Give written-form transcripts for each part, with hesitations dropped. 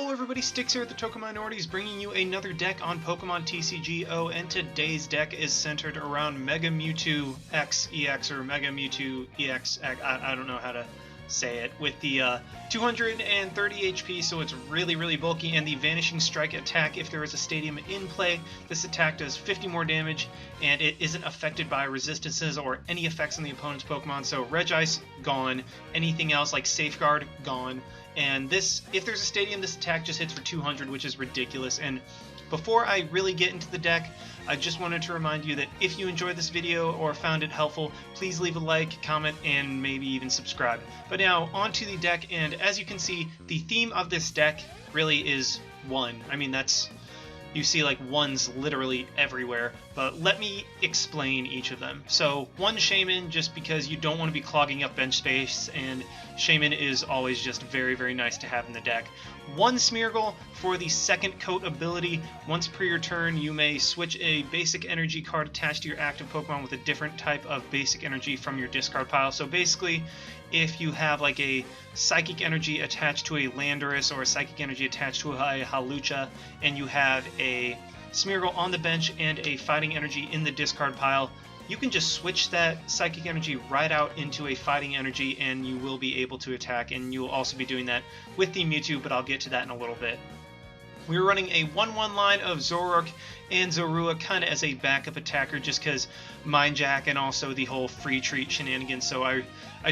Hello everybody, Styx here at the Token Minorities, bringing you another deck on Pokemon TCGO, and today's deck is centered around Mega Mewtwo X EX, or Mega Mewtwo EX, I don't know how to say it, with the 230 HP, so it's really bulky, and the Vanishing Strike attack. If there is a stadium in play, this attack does 50 more damage, and it isn't affected by resistances or any effects on the opponent's Pokemon, so Regice, gone. Anything else like Safeguard, gone. And this, if there's a stadium, this attack just hits for 200, which is ridiculous. And before I really get into the deck, I just wanted to remind you that if you enjoyed this video or found it helpful, please leave a like, comment, and maybe even subscribe. But now, onto the deck, and as you can see, the theme of this deck really is 1. I mean, that's... you see like 1s literally everywhere, but let me explain each of them. So 1 Shaman, just because you don't want to be clogging up bench space, and Shaman is always just very nice to have in the deck. 1 Smeargle for the second coat ability. Once per your turn, you may switch a basic energy card attached to your active Pokemon with a different type of basic energy from your discard pile. So basically, if you have like a psychic energy attached to a Landorus or a psychic energy attached to a Hawlucha, and you have a Smeargle on the bench and a fighting energy in the discard pile, you can just switch that psychic energy right out into a fighting energy and you will be able to attack, and you will also be doing that with the Mewtwo, but I'll get to that in a little bit. We're running a 1-1 line of Zoroark and Zorua kind of as a backup attacker, just because Mind Jack and also the whole free treat shenanigans. So I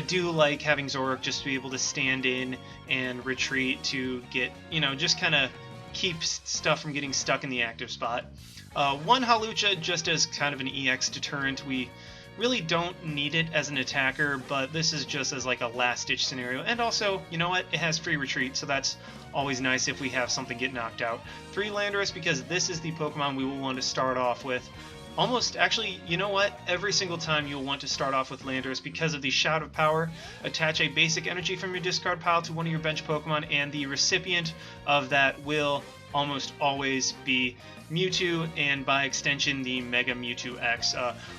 do like having Zoroark just to be able to stand in and retreat to get, you know, just kind of keep stuff from getting stuck in the active spot. 1 Hawlucha just as kind of an EX deterrent. We really don't need it as an attacker, but this is just as like a last-ditch scenario. And also, you know what? It has free retreat, so that's always nice if we have something get knocked out. 3 Landorus, because this is the Pokemon we will want to start off with. Almost, actually, you know what? Every single time you'll want to start off with Landorus because of the Shout of Power. Attach a basic energy from your discard pile to one of your bench Pokemon, and the recipient of that will almost always be Mewtwo, and by extension the Mega Mewtwo X.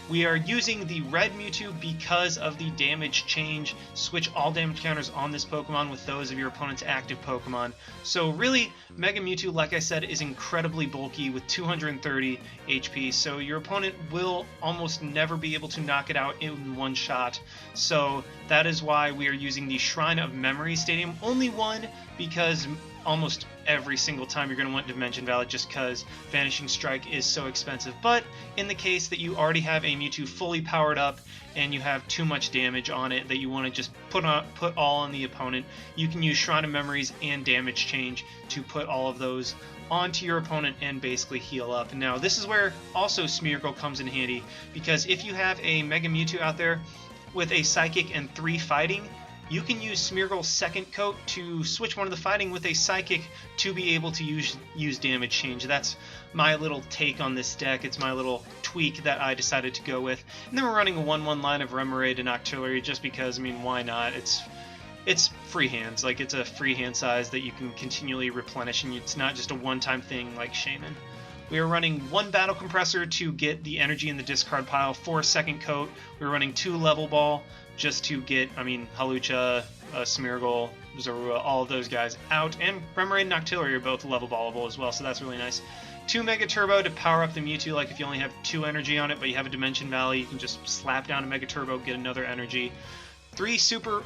We are using the red Mewtwo because of the damage change. Switch all damage counters on this Pokemon with those of your opponent's active Pokemon. So really, Mega Mewtwo, like I said, is incredibly bulky with 230 HP, so your opponent will almost never be able to knock it out in one shot. So that is why we are using the Shrine of Memory Stadium. Only 1, because almost every single time you're going to want Dimension Valid, just because Vanishing Strike is so expensive. But in the case that you already have a Mewtwo fully powered up and you have too much damage on it that you want to just put all on the opponent, you can use Shrine of Memories and Damage Change to put all of those onto your opponent and basically heal up. Now this is where also Smeargle comes in handy, because if you have a Mega Mewtwo out there with a Psychic and 3 Fighting, you can use Smeargle's second coat to switch one of the fighting with a Psychic to be able to use damage change. That's my little take on this deck. It's my little tweak that I decided to go with. And then we're running a 1-1 line of Remoraid and Octillery just because, I mean, why not? It's free hands. Like, it's a free hand size that you can continually replenish, and it's not just a one-time thing like Shaman. We are running 1 Battle Compressor to get the energy in the discard pile for a second coat. We're running 2 Level Ball just to get, I mean, Hawlucha, Smeargle, Zorua, all of those guys out, and Remoraid and Octillery are both level ballable as well, so that's really nice. 2 Mega Turbo to power up the Mewtwo. Like if you only have 2 energy on it, but you have a Dimension Valley, you can just slap down a Mega Turbo, get another energy. 1 Super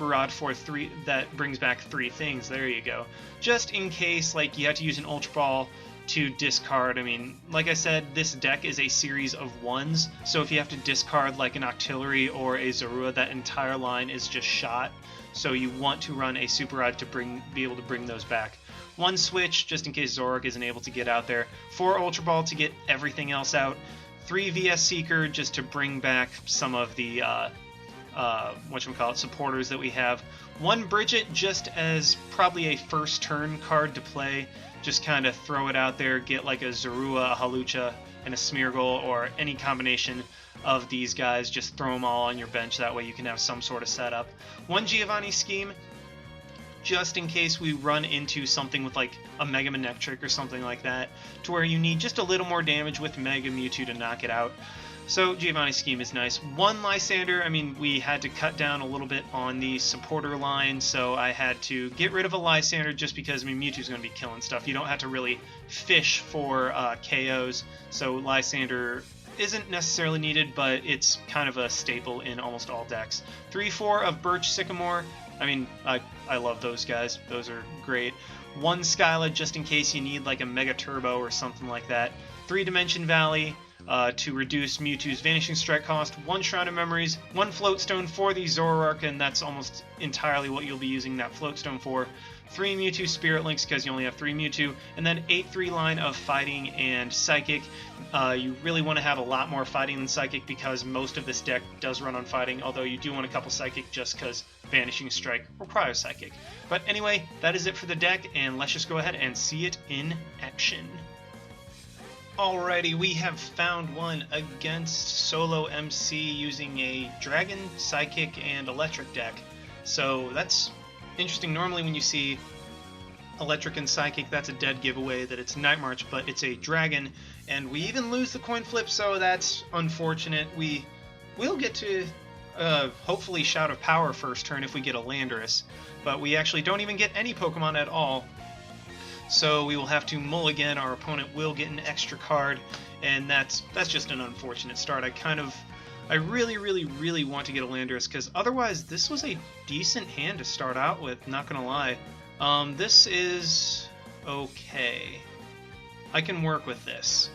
Rod for 3 that brings back 3 things. There you go. Just in case like you have to use an Ultra Ball to discard. I mean, like I said, this deck is a series of 1s, so if you have to discard like an Octillery or a Zorua, that entire line is just shot. So you want to run a Super Rod to be able to bring those back. 1 Switch, just in case Zoroark isn't able to get out there. 4 Ultra Ball to get everything else out. 3 VS Seeker just to bring back some of the supporters that we have. 1 Bridget just as probably a first turn card to play. Just kind of throw it out there, get like a Zorua, a Hawlucha, and a Smeargle, or any combination of these guys. Just throw them all on your bench, that way you can have some sort of setup. 1 Giovanni Scheme, just in case we run into something with like a Mega Manectric or something like that, to where you need just a little more damage with Mega Mewtwo to knock it out. So Giovanni's scheme is nice. One Lysander, I mean, we had to cut down a little bit on the supporter line, so I had to get rid of a Lysander just because, I mean, Mewtwo's going to be killing stuff. You don't have to really fish for KOs, so Lysander isn't necessarily needed, but it's kind of a staple in almost all decks. 3-4 of Birch Sycamore. I mean, I love those guys. Those are great. 1 Skyla just in case you need like a Mega Turbo or something like that. 3 Dimension Valley. To reduce Mewtwo's Vanishing Strike cost, 1 Shrine of Memories, 1 Floatstone for the Zoroark, and that's almost entirely what you'll be using that Floatstone for. 3 Mewtwo Spirit Links because you only have 3 Mewtwo, and then 8-3 line of Fighting and Psychic. You really want to have a lot more Fighting than Psychic because most of this deck does run on Fighting, although you do want a couple Psychic just because Vanishing Strike or Cryo Psychic. But anyway, that is it for the deck, and let's just go ahead and see it in action. Alrighty, we have found one against Solo MC using a Dragon, Psychic, and Electric deck. So that's interesting. Normally when you see Electric and Psychic, that's a dead giveaway that it's Night March, but it's a Dragon, and we even lose the coin flip, so that's unfortunate. We will get to hopefully Shout of Power first turn if we get a Landorus, but we actually don't even get any Pokemon at all. So we will have to mulligan. Our opponent will get an extra card, and that's just an unfortunate start. I really want to get a Landorus, because otherwise this was a decent hand to start out with, not gonna lie. This is okay. I can work with this,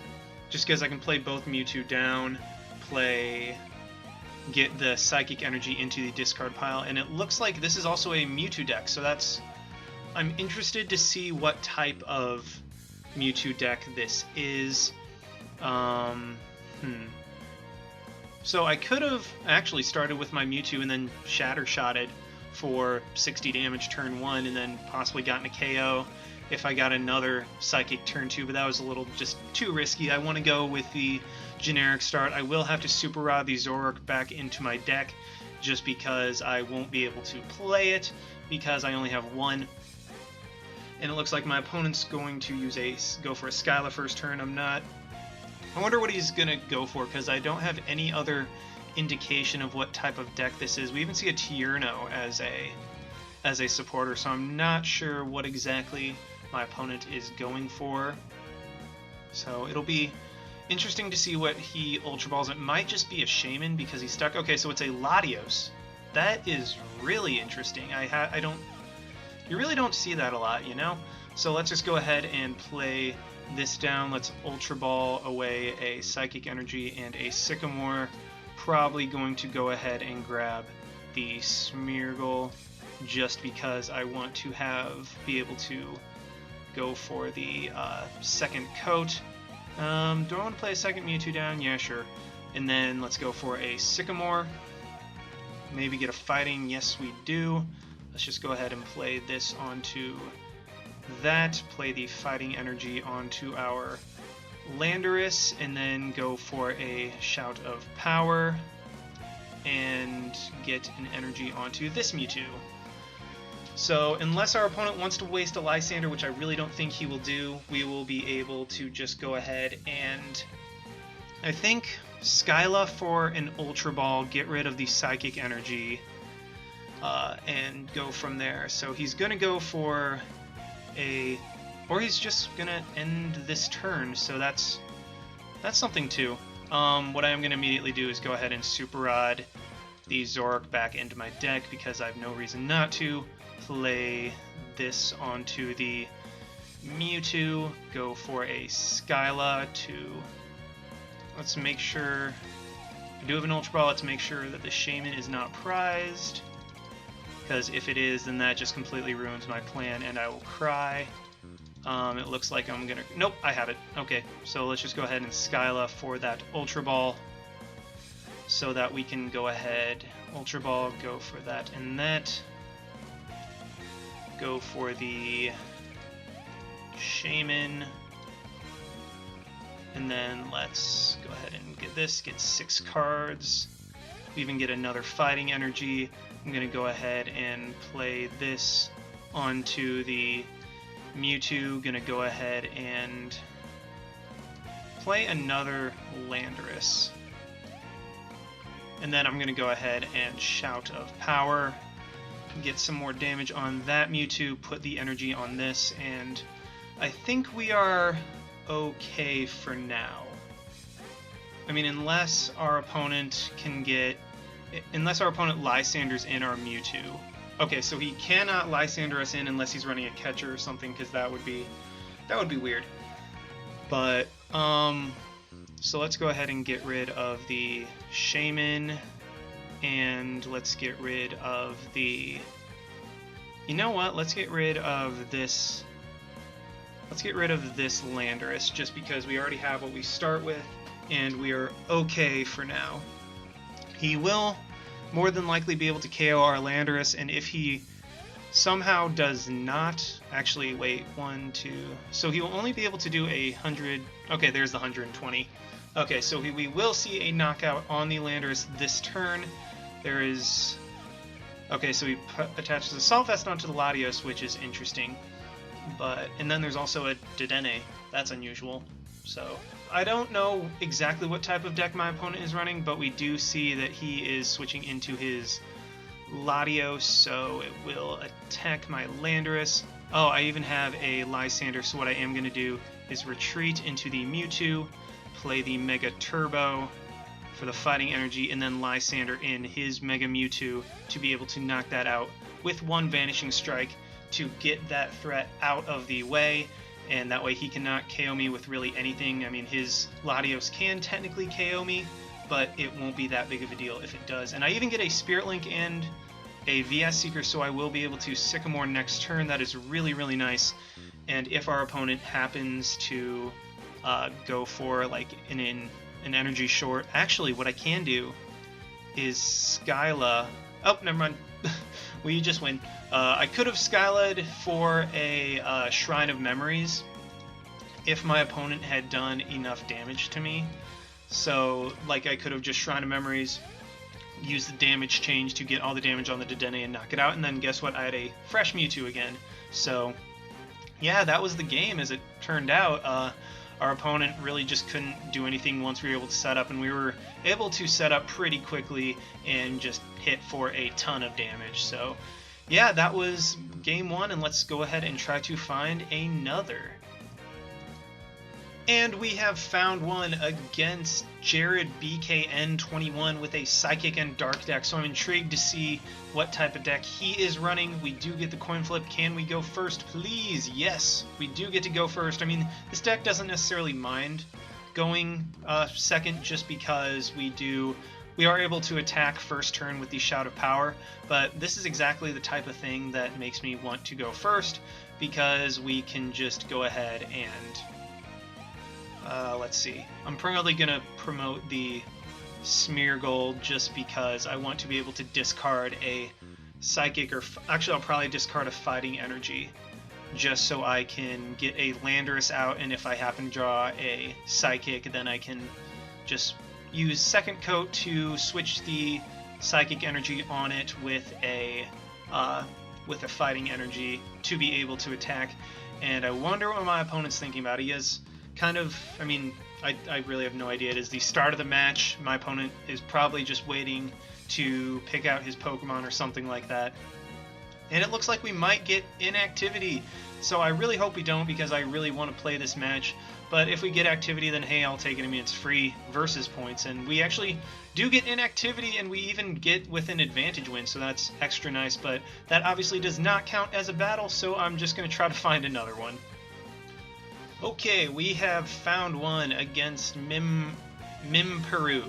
just because I can play both Mewtwo down, get the Psychic Energy into the discard pile, and it looks like this is also a Mewtwo deck, so I'm interested to see what type of Mewtwo deck this is. So I could have actually started with my Mewtwo and then Shatter Shotted for 60 damage turn 1 and then possibly gotten a KO if I got another Psychic turn 2, but that was a little just too risky. I want to go with the generic start. I will have to Super Rod the Zoroark back into my deck just because I won't be able to play it because I only have 1. And it looks like my opponent's going to go for a Skyla first turn. I wonder what he's going to go for, because I don't have any other indication of what type of deck this is. We even see a Tierno as a supporter, so I'm not sure what exactly my opponent is going for. So it'll be interesting to see what he Ultra Balls. It might just be a Shaman because he's stuck. Okay, so it's a Latios. That is really interesting. You really don't see that a lot, you know? So let's just go ahead and play this down. Let's Ultra Ball away a Psychic Energy and a Sycamore. Probably going to go ahead and grab the Smeargle just because I want to be able to go for the second coat. Do I want to play a second Mewtwo down? Yeah, sure. And then let's go for a Sycamore. Maybe get a Fighting. Yes, we do. Let's just go ahead and play this onto that, play the Fighting Energy onto our Landorus, and then go for a Shout of Power and get an energy onto this Mewtwo. So unless our opponent wants to waste a Lysander, which I really don't think he will do, we will be able to just go ahead and, I think, Skyla for an Ultra Ball, get rid of the Psychic Energy, and go from there. So he's going to go for or he's just going to end this turn, so that's something too. What I am going to immediately do is go ahead and Super Rod the Zoroark back into my deck because I have no reason not to. Play this onto the Mewtwo, go for a Skyla let's make sure, I do have an Ultra Ball, let's make sure that the Shaman is not prized. Because if it is, then that just completely ruins my plan, and I will cry. It looks like I'm gonna... Nope, I have it. Okay, so let's just go ahead and Skyla for that Ultra Ball, so that we can go ahead, Ultra Ball, go for that and that. Go for the Shaman. And then let's go ahead and get 6 cards. We even get another Fighting Energy. I'm going to go ahead and play this onto the Mewtwo. Going to go ahead and play another Landorus. And then I'm going to go ahead and Shout of Power, get some more damage on that Mewtwo, put the energy on this, and I think we are okay for now. I mean, unless our opponent Lysanders in our Mewtwo. Okay, so he cannot Lysander us in unless he's running a catcher or something, because that would be weird. But so let's go ahead and get rid of the Shaman, and let's get rid of the. You know what? Let's get rid of this. Let's get rid of this Landorus, just because we already have what we start with, and we are okay for now. He will more than likely be able to KO our Landorus, and if he somehow does not, actually wait, 1, 2, so he will only be able to do 100, okay, there's the 120. Okay, so we will see a knockout on the Landorus this turn. There is, okay, so he attaches the Assault Vest onto the Latios, which is interesting, and then there's also a Dedenne, that's unusual, so I don't know exactly what type of deck my opponent is running, but we do see that he is switching into his Latios, so it will attack my Landorus. Oh, I even have a Lysander, so what I am going to do is retreat into the Mewtwo, play the Mega Turbo for the fighting energy, and then Lysander in his Mega Mewtwo to be able to knock that out with one Vanishing Strike to get that threat out of the way. And that way he cannot KO me with really anything. I mean, his Latios can technically KO me, but it won't be that big of a deal if it does. And I even get a Spirit Link and a VS Seeker, so I will be able to Sycamore next turn. That is really, really nice. And if our opponent happens to go for like an energy short, actually what I can do is Skyla. Oh, never mind. We just win. I could have Skyla'd for a Shrine of Memories if my opponent had done enough damage to me. So, like, I could have just Shrine of Memories, used the damage change to get all the damage on the Dedenne and knock it out, and then guess what? I had a fresh Mewtwo again. So, yeah, that was the game as it turned out. Our opponent really just couldn't do anything once we were able to set up, and we were able to set up pretty quickly and just hit for a ton of damage. So yeah, that was game 1, and let's go ahead and try to find another. And we have found one against Jared BKN21 with a Psychic and Dark deck, so I'm intrigued to see what type of deck he is running. We do get the coin flip. Can we go first, please? Yes, we do get to go first. I mean, this deck doesn't necessarily mind going second just because we are able to attack first turn with the Shout of Power, but this is exactly the type of thing that makes me want to go first, because we can just go ahead and let's see. I'm probably going to promote the Smear Gold just because I want to be able to discard a Psychic, or actually I'll probably discard a Fighting Energy just so I can get a Landorus out, and if I happen to draw a Psychic, then I can just use Second Coat to switch the Psychic Energy on it with a Fighting Energy to be able to attack. And I wonder what my opponent's thinking about. He has kind of, I mean, I really have no idea. It is the start of the match. My opponent is probably just waiting to pick out his Pokemon or something like that. And it looks like we might get inactivity. So I really hope we don't, because I really want to play this match. But if we get activity, then hey, I'll take it. I mean, it's free versus points. And we actually do get inactivity, and we even get with an advantage win. So that's extra nice. But that obviously does not count as a battle, so I'm just going to try to find another one. Okay, we have found one against Mim Peru.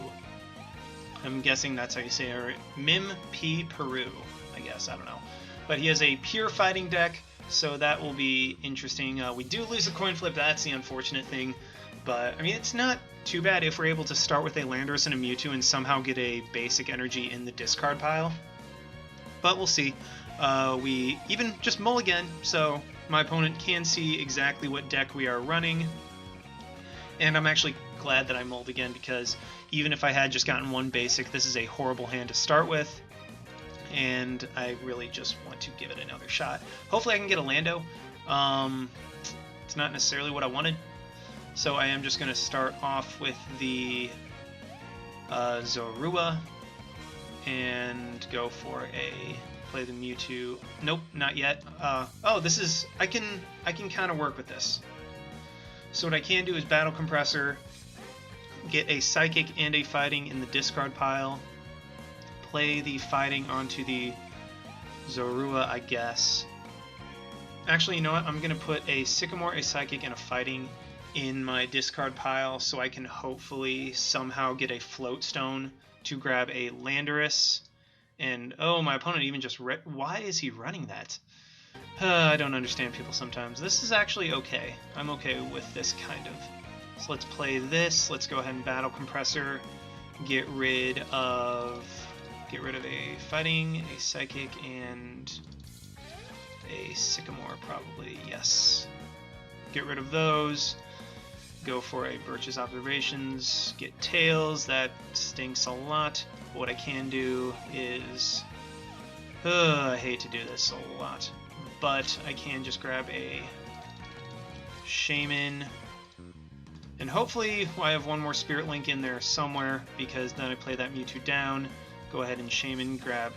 I'm guessing that's how you say it. Mim P Peru, I guess. I don't know. But he has a pure fighting deck, so that will be interesting. We do lose the coin flip. That's the unfortunate thing. But, I mean, it's not too bad if we're able to start with a Landorus and a Mewtwo and somehow get a basic energy in the discard pile. But we'll see. We even just mulligan, so my opponent can see exactly what deck we are running. And I'm actually glad that I mulled again, because even if I had just gotten one basic, this is a horrible hand to start with. And I really just want to give it another shot. Hopefully I can get a Lando. It's not necessarily what I wanted. So I am just going to start off with the Zorua. and go for a play the Mewtwo. Nope, not yet. Oh, this is I can kind of work with this. So what I can do is Battle Compressor, get a Psychic and a Fighting in the discard pile, play the Fighting onto the Zorua, I guess. Actually, you know what? I'm going to put a Sycamore, a Psychic, and a Fighting in my discard pile so I can hopefully somehow get a Float Stone to grab a Landorus. And, oh, my opponent even just... Why is he running that? I don't understand people sometimes. This is actually okay. I'm okay with this kind of. So let's play this. Let's go ahead and Battle Compressor. Get rid of a Fighting, a Psychic, and a Sycamore probably. Yes. Get rid of those. Go for a Birch's Observations. Get Tails. That stinks a lot. But what I can do is... I hate to do this a lot. But I can just grab a Shaman. And hopefully I have one more Spirit Link in there somewhere, because then I play that Mewtwo down. Go ahead and Shaman, grab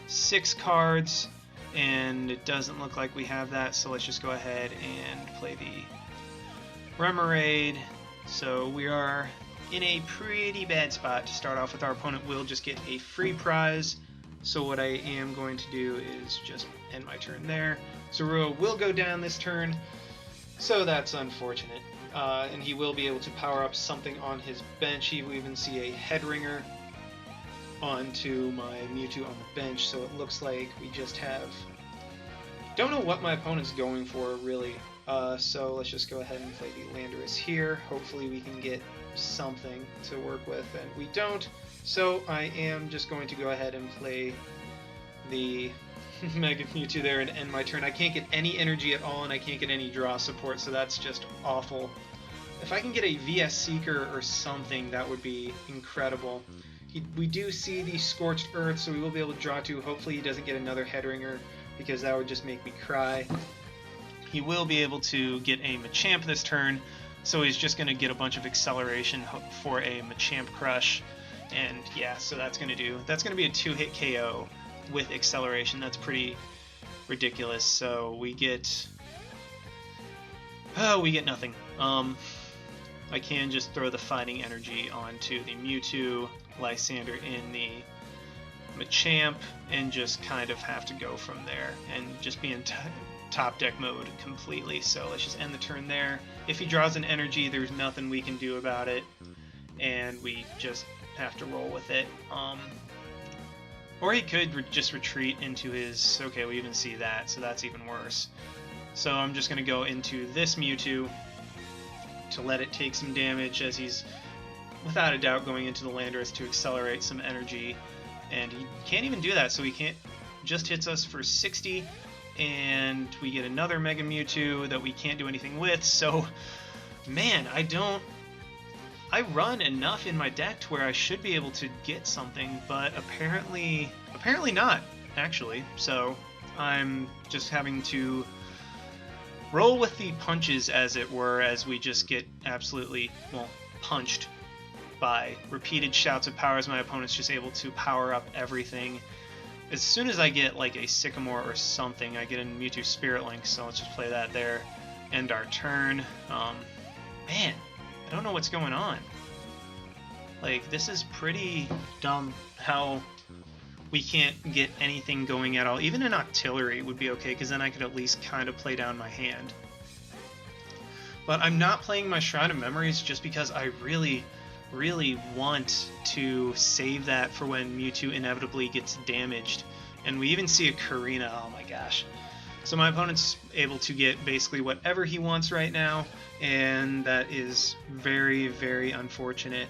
6 cards. And it doesn't look like we have that, so let's just go ahead and play the Remoraid. So we are in a pretty bad spot to start off with. Our opponent will just get a free prize. So what I am going to do is just end my turn there. Zorua will go down this turn, so that's unfortunate. And he will be able to power up something on his bench. He will even see a Headringer onto my Mewtwo on the bench, so it looks like we just have... Don't know what my opponent's going for, really. So let's just go ahead and play the Landorus here. Hopefully we can get something to work with, and we don't. So I am just going to go ahead and play the Mega Mewtwo there and end my turn. I can't get any energy at all, and I can't get any draw support, so that's just awful. If I can get a VS Seeker or something, that would be incredible. We do see the Scorched Earth, so we will be able to draw 2. Hopefully he doesn't get another Headringer, because that would just make me cry. He will be able to get a Machamp this turn, so he's just going to get a bunch of acceleration for a Machamp Crush. And yeah, so that's going to be a 2-hit KO with acceleration. That's pretty ridiculous. So we get nothing. I can just throw the Fighting Energy onto the Mewtwo, Lysander in the Machamp, and just kind of have to go from there and just be in top deck mode completely. So let's just end the turn there. If he draws an energy, there's nothing we can do about it, and we just have to roll with it. Or he could just retreat into his... Okay, we even see that, so that's even worse. So I'm just going to go into this Mewtwo to let it take some damage, as he's without a doubt going into the Landorus to accelerate some energy. And he can't even do that, so he can't, just hits us for 60, and we get another Mega Mewtwo that we can't do anything with. So, man, I run enough in my deck to where I should be able to get something, but apparently not, actually. So I'm just having to roll with the punches, as it were, as we just get absolutely, well, punched by repeated shouts of power, as my opponent's just able to power up everything. As soon as I get like a Sycamore or something, I get a Mewtwo Spirit Link, so let's just play that there. End our turn. Man, I don't know what's going on. Like, this is pretty dumb how we can't get anything going at all. Even an Octillery would be okay, because then I could at least kind of play down my hand. But I'm not playing my Shrine of Memories just because I really want to save that for when Mewtwo inevitably gets damaged. And we even see a Karina. Oh my gosh. So my opponent's able to get basically whatever he wants right now, and that is very, very unfortunate.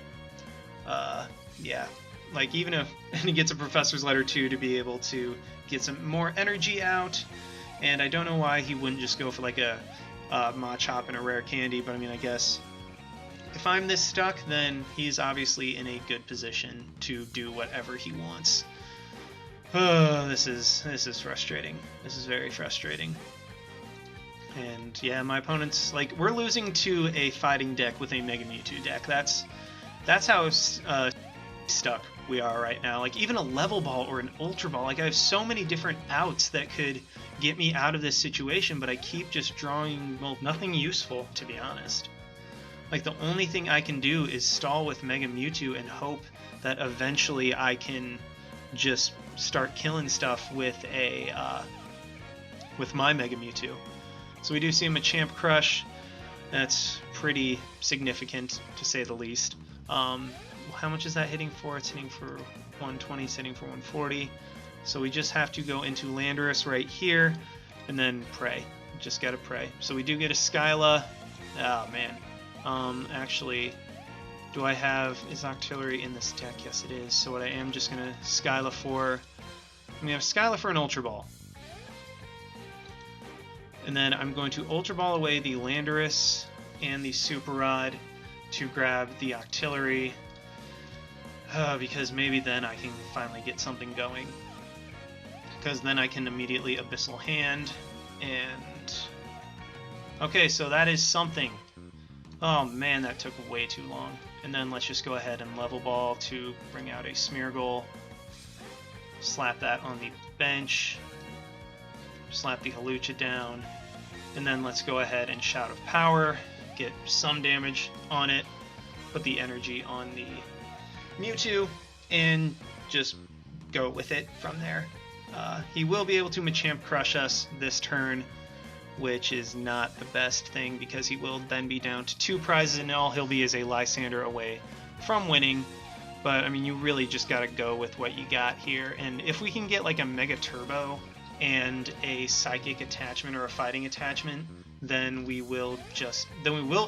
Yeah, like even if he gets a Professor's Letter too, to be able to get some more energy out. And I don't know why he wouldn't just go for like a Machop and a Rare Candy, but I mean, I guess if I'm this stuck, then he's obviously in a good position to do whatever he wants. Oh, this is frustrating. This is very frustrating. And yeah, my opponent's like, we're losing to a fighting deck with a Mega Mewtwo deck. That's how stuck we are right now. Like, even a level ball or an ultra ball, like, I have so many different outs that could get me out of this situation, but I keep just drawing, well, nothing useful, to be honest. Like, the only thing I can do is stall with Mega Mewtwo and hope that eventually I can just start killing stuff with with my Mega Mewtwo. So we do see a Machamp Crush. That's pretty significant, to say the least. How much is that hitting for? It's hitting for 120, it's hitting for 140. So we just have to go into Landorus right here, and then pray. Just gotta pray. So we do get a Skyla. Oh, man. Actually, do I have... Is Octillery in this deck? Yes, it is. So what I am just gonna Skyla for... I'm gonna have Skyla for an Ultra Ball. And then I'm going to Ultra Ball away the Landorus and the Super Rod to grab the Octillery, because maybe then I can finally get something going. Because then I can immediately Abyssal Hand, and... Okay, so that is something. Oh man, that took way too long. And then let's just go ahead and Level Ball to bring out a Smeargle. Slap that on the bench. Slap the Hawlucha down. And then let's go ahead and Shout of Power. Get some damage on it. Put the energy on the Mewtwo. And just go with it from there. He will be able to Machamp Crush us this turn, which is not the best thing because he will then be down to 2 prizes, and all he'll be is a Lysander away from winning. But, I mean, you really just got to go with what you got here. And if we can get, like, a Mega Turbo and a Psychic attachment or a Fighting attachment, then we will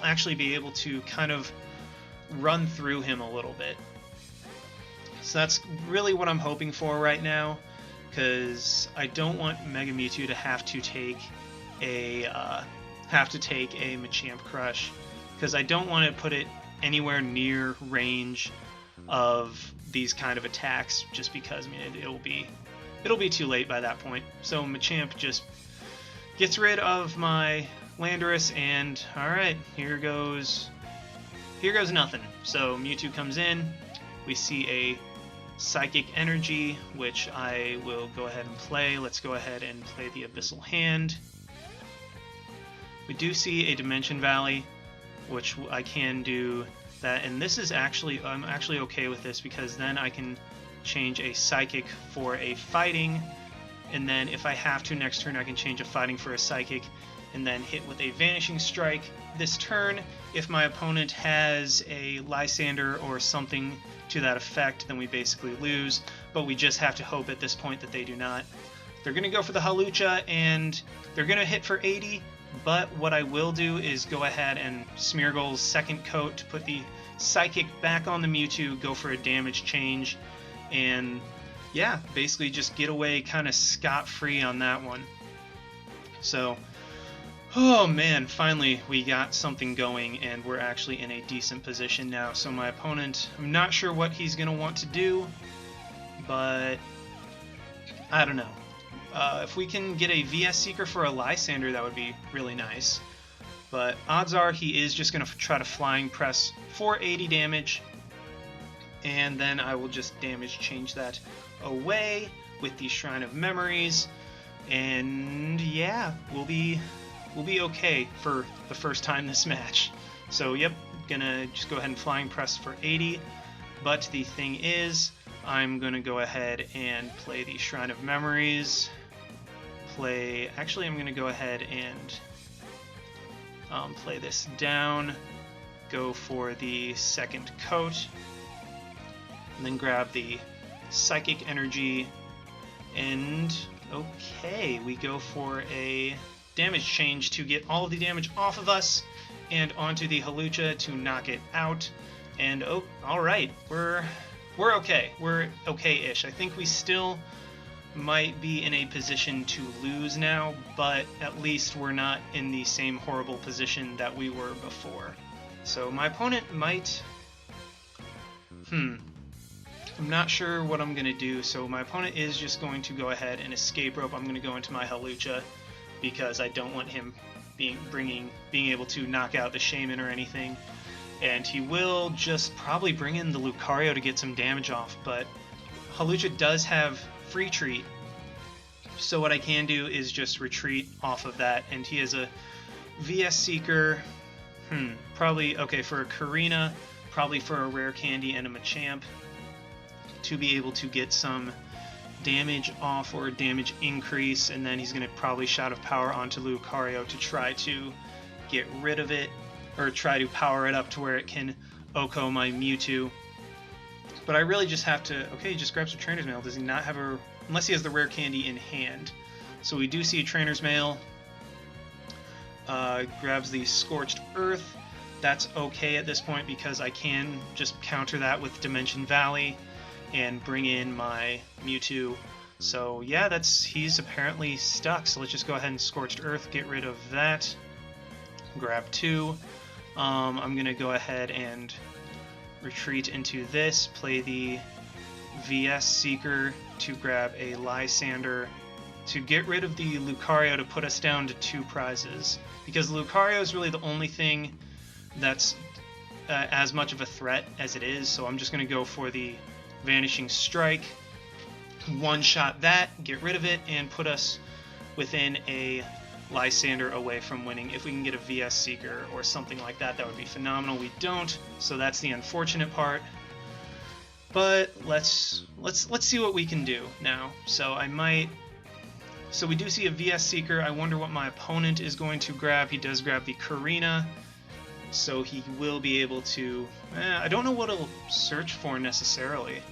actually be able to kind of run through him a little bit. So that's really what I'm hoping for right now, because I don't want Mega Mewtwo to have to take a Machamp Crush, because I don't want to put it anywhere near range of these kind of attacks, just because, I mean, it'll be too late by that point. So Machamp just gets rid of my Landorus, and alright, here goes nothing. So Mewtwo comes in, we see a Psychic Energy, which I will go ahead and play. Let's go ahead and play the Abyssal Hand. We do see a Dimension Valley, which I can do that, and this is actually, I'm actually okay with this, because then I can change a Psychic for a Fighting, and then if I have to next turn I can change a Fighting for a Psychic, and then hit with a Vanishing Strike this turn. If my opponent has a Lysander or something to that effect, then we basically lose, but we just have to hope at this point that they do not. They're going to go for the Hawlucha, and they're going to hit for 80, but what I will do is go ahead and Smeargle's second coat to put the Psychic back on the Mewtwo, go for a damage change, and yeah, basically just get away kind of scot-free on that one. So, oh man, finally we got something going, and we're actually in a decent position now. So my opponent, I'm not sure what he's going to want to do, but I don't know. If we can get a VS Seeker for a Lysander, that would be really nice. But odds are he is just going to try to Flying Press for 80 damage, and then I will just damage change that away with the Shrine of Memories, and yeah, we'll be okay for the first time this match. So yep, gonna just go ahead and Flying Press for 80, but the thing is, I'm gonna go ahead and play the Shrine of Memories. Actually, I'm gonna go ahead and play this down, go for the second coat, and then grab the Psychic Energy, and okay, we go for a damage change to get all of the damage off of us and onto the Hawlucha to knock it out. And oh, alright, we're okay. We're okay-ish. I think we still might be in a position to lose now, but at least we're not in the same horrible position that we were before. So my opponent might... I'm not sure what I'm going to do. So my opponent is just going to go ahead and Escape Rope. I'm going to go into my Hawlucha, because I don't want him being able to knock out the Shaman or anything. and he will just probably bring in the Lucario to get some damage off, but Hawlucha does have Free Treat, so what I can do is just retreat off of that, and he has a VS Seeker, probably, okay, for a Karina, probably for a Rare Candy and a Machamp, to be able to get some damage off or damage increase, and then he's going to probably Shout of Power onto Lucario to try to get rid of it, or try to power it up to where it can OHKO my Mewtwo. But I really just have to, okay, he just grabs a Trainer's Mail. Does he not have a, unless he has the Rare Candy in hand. So we do see a Trainer's Mail. Grabs the Scorched Earth. That's okay at this point because I can just counter that with Dimension Valley and bring in my Mewtwo. So yeah, he's apparently stuck. So let's just go ahead and Scorched Earth, get rid of that. Grab 2. I'm going to go ahead and retreat into this, play the VS Seeker to grab a Lysander to get rid of the Lucario to put us down to 2 prizes. Because Lucario is really the only thing that's as much of a threat as it is, so I'm just going to go for the Vanishing Strike, one-shot that, get rid of it, and put us within a Lysander away from winning. If we can get a VS Seeker or something like that, that would be phenomenal. We don't, so that's the unfortunate part. But let's see what we can do now. So we do see a VS Seeker. I wonder what my opponent is going to grab. He does grab the Karina, so he will be able to. I don't know what he'll search for necessarily.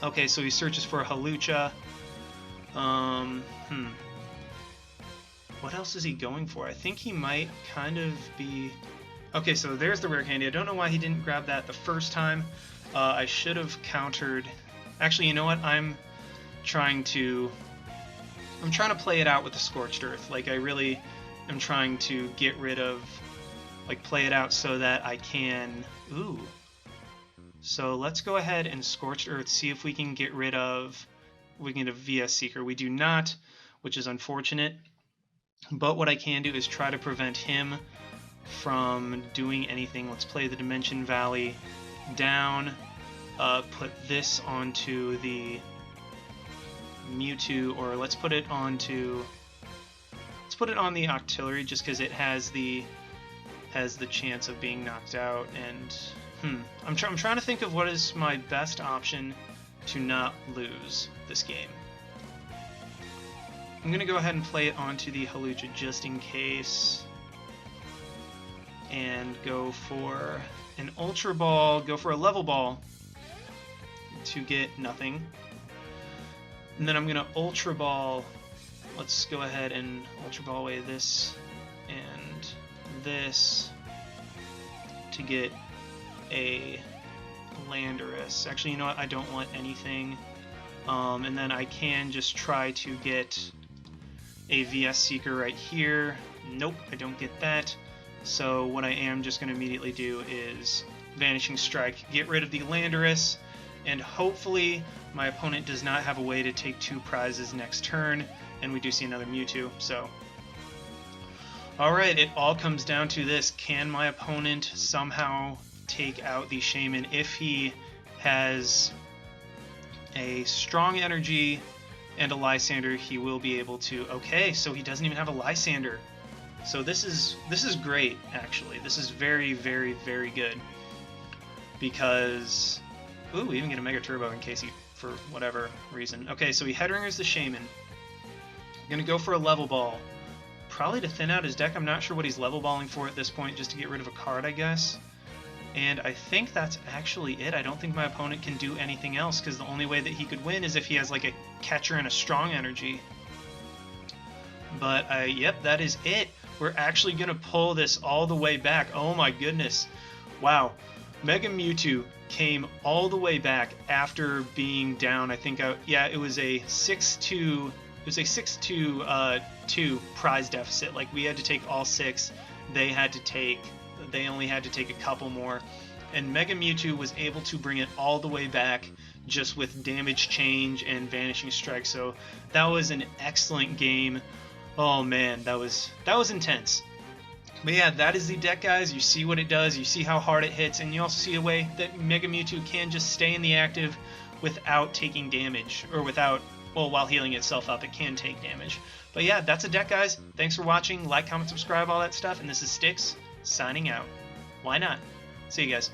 Okay, so he searches for a Hawlucha. What else is he going for? I think he might kind of be... Okay, so there's the Rare Candy. I don't know why he didn't grab that the first time. I should have countered... Actually, you know what? I'm trying to play it out with the Scorched Earth. Like, I really am trying to get rid of... Like, play it out so that I can... Ooh. So let's go ahead and Scorched Earth, see if we can get rid of... We can get a VS Seeker. We do not, which is unfortunate. But what I can do is try to prevent him from doing anything. Let's play the Dimension Valley down. Put this onto the Mewtwo, or let's put it on the Octillery just because it has the chance of being knocked out. And I'm trying to think of what is my best option to not lose this game. I'm going to go ahead and play it onto the Hawlucha just in case. And go for an Ultra Ball, go for a Level Ball to get nothing. And then I'm going to Ultra Ball. Let's go ahead and Ultra Ball away this and this to get a Landorus. Actually, you know what? I don't want anything. And then I can just try to get a VS Seeker right here. Nope, I don't get that. So what I am just going to immediately do is Vanishing Strike, get rid of the Landorus, and hopefully my opponent does not have a way to take 2 prizes next turn, and we do see another Mewtwo. So, alright, it all comes down to this. Can my opponent somehow take out the Shaman? If he has a strong energy and a Lysander, he will be able to... Okay, so he doesn't even have a Lysander. So this is great, actually. This is very, very, very good. Because... Ooh, we even get a Mega Turbo in case he... For whatever reason. Okay, so he Headringers the Shaman. Gonna go for a Level Ball. Probably to thin out his deck. I'm not sure what he's Level Balling for at this point, just to get rid of a card, I guess. And I think that's actually it. I don't think my opponent can do anything else, because the only way that he could win is if he has like a catcher and a strong energy. But yep, that is it. We're actually going to pull this all the way back. Oh my goodness. Wow. Mega Mewtwo came all the way back after being down, I think, yeah, it was a 6-2, it was a 6-2 prize deficit. Like, we had to take all 6. They only had to take a couple more, and Mega Mewtwo was able to bring it all the way back just with damage change and Vanishing Strike. So that was an excellent game. Oh man, that was intense. But yeah, that is the deck, guys. You see what it does, you see how hard it hits, and you also see a way that Mega Mewtwo can just stay in the active without taking damage, or without, well, while healing itself up, it can take damage. But yeah, that's a deck, guys. Thanks for watching. Like, comment, subscribe, all that stuff. And this is Styx, signing out. Why not? See you guys.